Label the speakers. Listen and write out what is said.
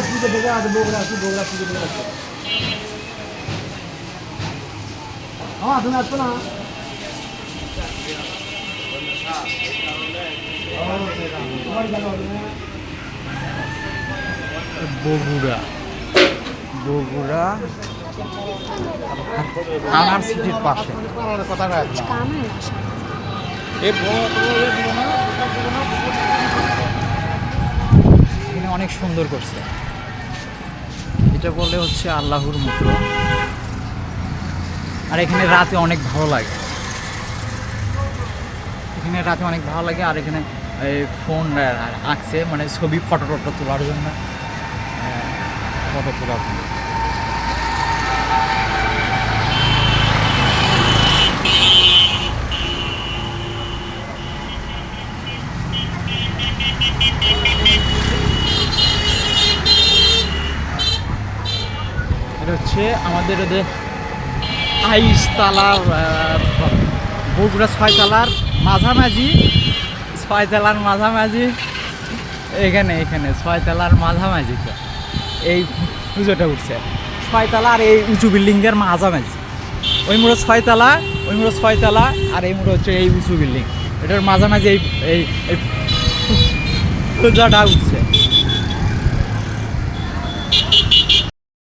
Speaker 1: পুজো দেখে আছে, বগুড়া আছে, বগুড়া পুজো দেখে আছে। হ্যাঁ, তুমি আসছো না?
Speaker 2: বগুড়া, বগুড়া থানার সিটির পাশে। এখানে অনেক সুন্দর করছে, এটা বলে হচ্ছে আল্লাহর মতো। আর এখানে রাতে অনেক ভালো লাগে, এখানে রাতে অনেক ভালো লাগে। আর এখানে ফোন আঁকছে, মানে ছবি ফটো টটো তোলার জন্য, ফটো তোলার জন্য। এটা হচ্ছে আমাদের ওদের ২২ তালার বগুড়া ৬ তালার মাঝামাঝি, ৬ তালার মাঝামাঝি এখানে, এখানে ৬ তালার মাঝামাঝি তো এই পুজোটা উঠছে। ৬ তালা আর এই উঁচু বিল্ডিংয়ের মাঝামাঝি, ওই মুড়ো ৬ তালা, ওই মুড়ো ৬ তালা, আর এই মুড়ো হচ্ছে এই উঁচু বিল্ডিং, এটার মাঝামাঝি এই এই পূজাটা উঠছে।